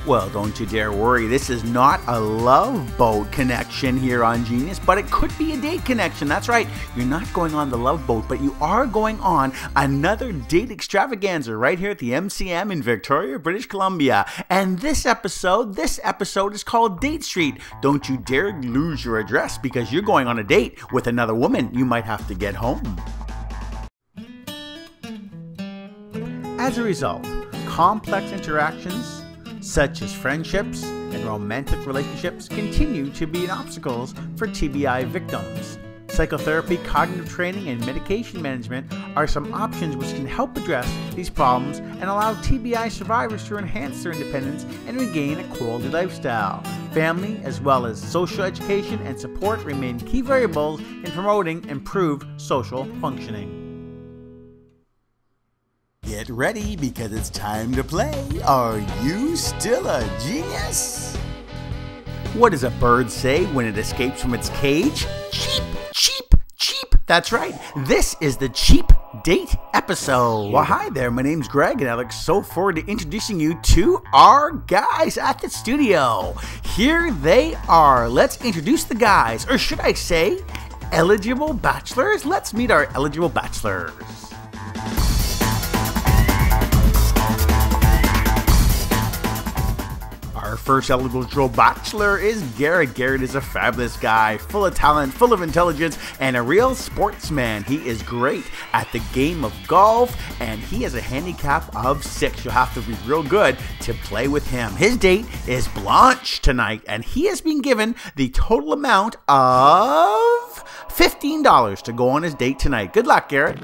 Well, don't you dare worry, this is not a love boat connection here on Genius, but it could be a date connection. That's right, you're not going on the love boat, but you are going on another date extravaganza right here at the MCM in Victoria, British Columbia. And this episode is called Date Street. Don't you dare lose your address because you're going on a date with another woman. You might have to get home. As a result, complex interactions such as friendships and romantic relationships continue to be obstacles for TBI victims. Psychotherapy, cognitive training, and medication management are some options which can help address these problems and allow TBI survivors to enhance their independence and regain a quality lifestyle. Family, as well as social education and support, remain key variables in promoting improved social functioning. Get ready because it's time to play. Are you still a genius? What does a bird say when it escapes from its cage? Cheep, cheep, cheep. That's right. This is the Cheap Date episode. Well, hi there. My name's Greg, and I look so forward to introducing you to our guys at the studio. Here they are. Let's introduce the guys, or should I say, eligible bachelors? Let's meet our eligible bachelors. Our first eligible bachelor is Garrett. Garrett is a fabulous guy, full of talent, full of intelligence, and a real sportsman. He is great at the game of golf, and he has a handicap of 6. You'll have to be real good to play with him. His date is Blanche tonight, and he has been given the total amount of $15 to go on his date tonight. Good luck, Garrett.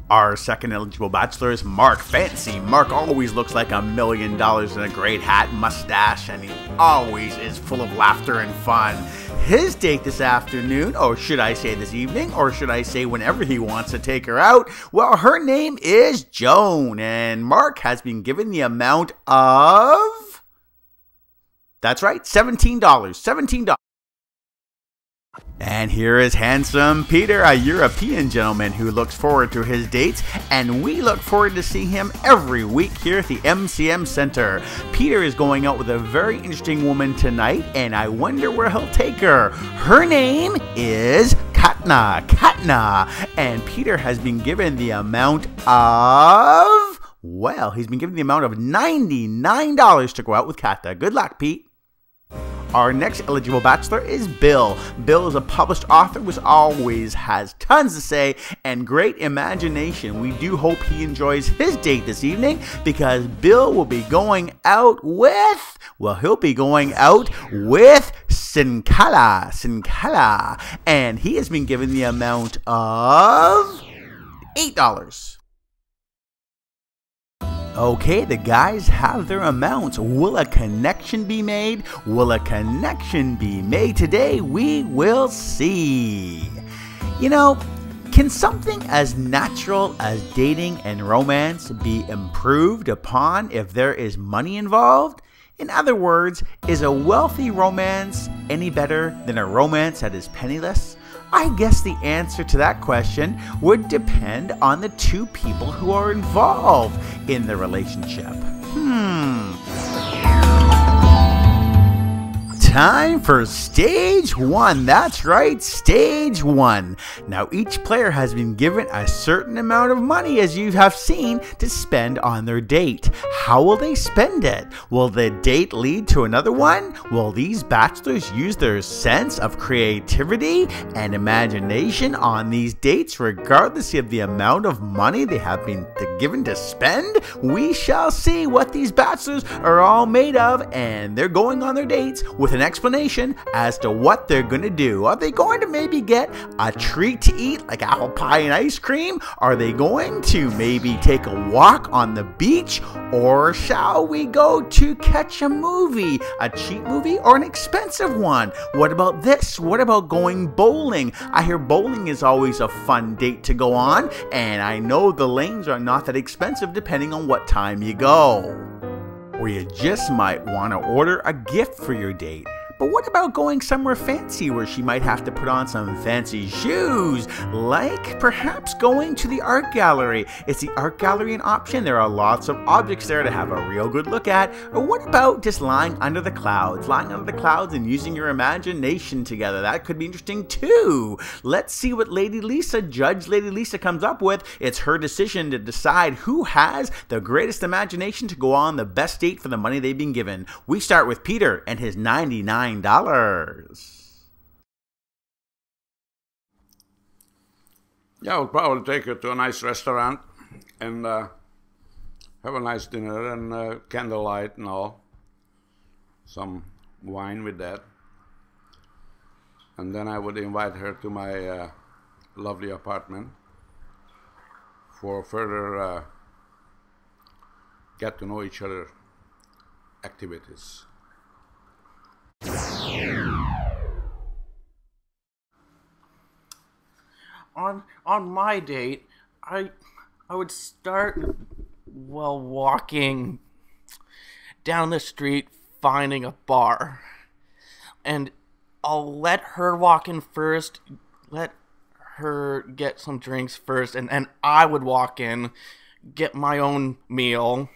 Our second eligible bachelor is Mark. Fancy Mark always looks like $1 million in a great hat, mustache, and he always is full of laughter and fun. His date this afternoon, or should I say this evening, or should I say whenever he wants to take her out, well, her name is Joan, and Mark has been given the amount of, that's right, $17. And here is handsome Peter, a European gentleman who looks forward to his dates, and we look forward to see him every week here at the MCM Center. Peter is going out with a very interesting woman tonight, and I wonder where he'll take her. Her name is Katna, and Peter has been given the amount of, well, he's been given the amount of $99 to go out with Katna. Good luck, Pete. Our next eligible bachelor is Bill. Bill is a published author which always has tons to say and great imagination. We do hope he enjoys his date this evening because Bill will be going out with, well, he'll be going out with Sinkala, and he has been given the amount of $8. Okay, the guys have their amounts. Will a connection be made? Will a connection be made today? We will see. You know, can something as natural as dating and romance be improved upon if there is money involved? In other words, is a wealthy romance any better than a romance that is penniless? I guess the answer to that question would depend on the two people who are involved in the relationship. Time for stage 1. That's right, stage 1. Now each player has been given a certain amount of money, as you have seen, to spend on their date. How will they spend it? Will the date lead to another one? Will these bachelors use their sense of creativity and imagination on these dates regardless of the amount of money they have been given to spend? We shall see what these bachelors are all made of, and they're going on their dates with an explanation as to what they're going to do. Are they going to maybe get a treat to eat like apple pie and ice cream? Are they going to maybe take a walk on the beach? Or shall we go to catch a movie? A cheap movie or an expensive one? What about this? What about going bowling? I hear bowling is always a fun date to go on, and I know the lanes are not that expensive depending on what time you go. Or you just might want to order a gift for your date. But what about going somewhere fancy where she might have to put on some fancy shoes? Like perhaps going to the art gallery. Is the art gallery an option? There are lots of objects there to have a real good look at. Or what about just lying under the clouds? Lying under the clouds and using your imagination together. That could be interesting too. Let's see what Lady Lisa, Judge Lady Lisa, comes up with. It's her decision to decide who has the greatest imagination to go on the best date for the money they've been given. We start with Peter and his $99. Yeah, I'll probably take her to a nice restaurant and have a nice dinner and candlelight and all. Some wine with that. And then I would invite her to my lovely apartment for further get to know each other activities. On my date, I would start walking down the street, finding a bar, and I'll let her walk in first, let her get some drinks first, and I would walk in, get my own meal,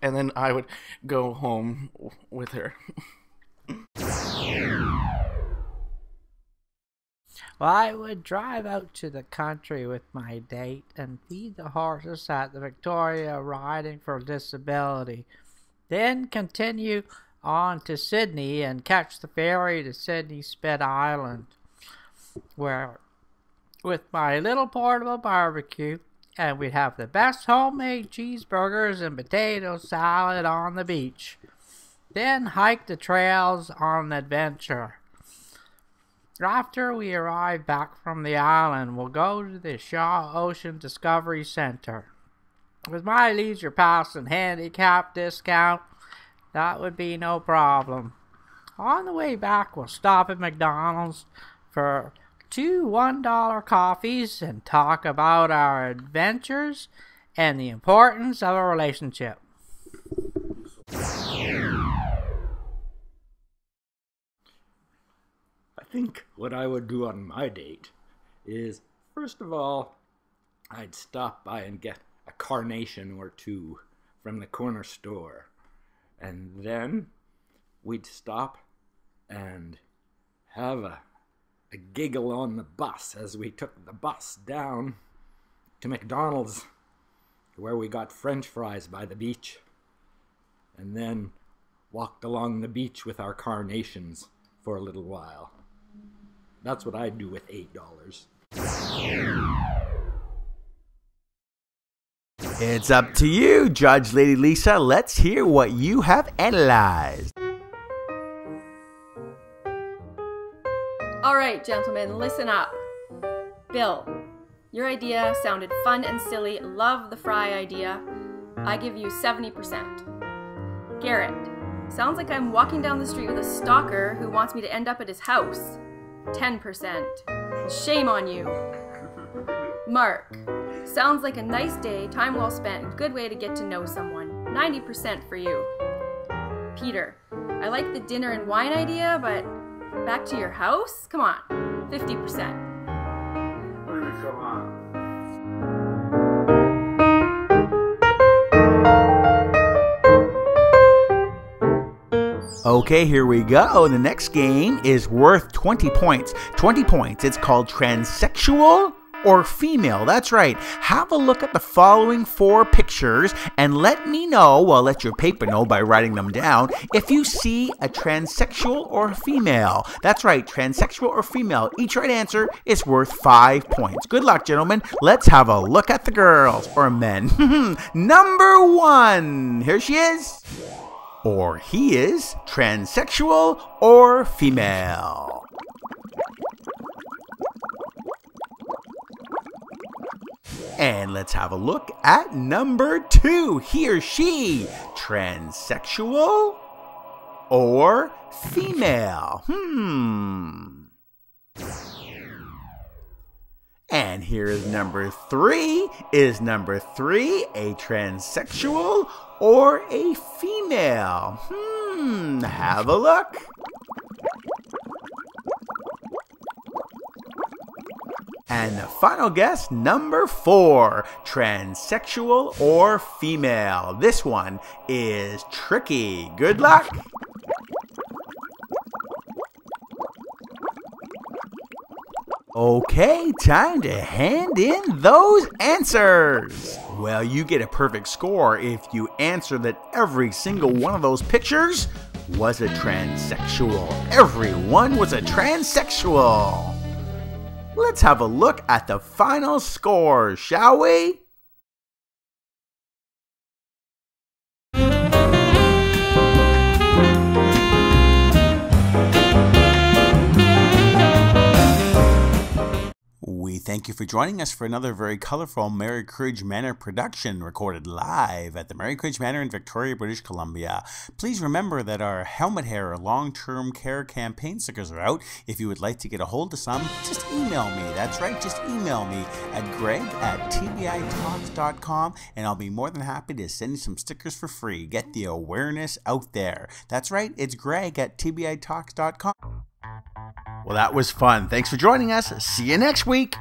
and then I would go home with her. Well, I would drive out to the country with my date and feed the horses at the Victoria Riding for Disability. Then continue on to Sydney and catch the ferry to Sydney Spit Island, where with my little portable barbecue, and we'd have the best homemade cheeseburgers and potato salad on the beach. Then hike the trails on an adventure. After we arrive back from the island, we'll go to the Shaw Ocean Discovery Center. With my leisure pass and handicap discount, that would be no problem. On the way back, we'll stop at McDonald's for 2 $1 coffees and talk about our adventures and the importance of a relationship. I think what I would do on my date is, first of all, I'd stop by and get a carnation or two from the corner store. And then we'd stop and have a giggle on the bus as we took the bus down to McDonald's, where we got French fries by the beach, and then walked along the beach with our carnations for a little while. That's what I'd do with $8. It's up to you, Judge Lady Lisa. Let's hear what you have analyzed. All right, gentlemen, listen up. Bill, your idea sounded fun and silly. Love the fry idea. I give you 70%. Garrett, sounds like I'm walking down the street with a stalker who wants me to end up at his house. 10%. Shame on you. Mark, sounds like a nice day, time well spent, good way to get to know someone. 90% for you. Peter, I like the dinner and wine idea, but back to your house? Come on, 50%. Come on. Okay, here we go. The next game is worth 20 points. 20 points. It's called transsexual or female. That's right. Have a look at the following 4 pictures and let me know, well, let your paper know by writing them down, if you see a transsexual or female. That's right, transsexual or female. Each right answer is worth 5 points. Good luck, gentlemen. Let's have a look at the girls or men. Number 1. Here she is. Or he is transsexual or female. And let's have a look at number 2. He or she, transsexual or female? And here is number 3. Is number 3 a transsexual or a female? Have a look. And the final guess, number 4, transsexual or female. This one is tricky. Good luck. Okay, time to hand in those answers. Well, you get a perfect score if you answer that every single one of those pictures was a transsexual. Everyone was a transsexual. Let's have a look at the final score, shall we? We thank you for joining us for another very colorful Mary Cridge Manor production recorded live at the Mary Cridge Manor in Victoria, British Columbia. Please remember that our Helmet Hair long-term care campaign stickers are out. If you would like to get a hold of some, just email me. That's right, just email me at greg@tbitalks.com and I'll be more than happy to send you some stickers for free. Get the awareness out there. That's right, it's greg@tbitalks.com. Well, that was fun. Thanks for joining us. See you next week.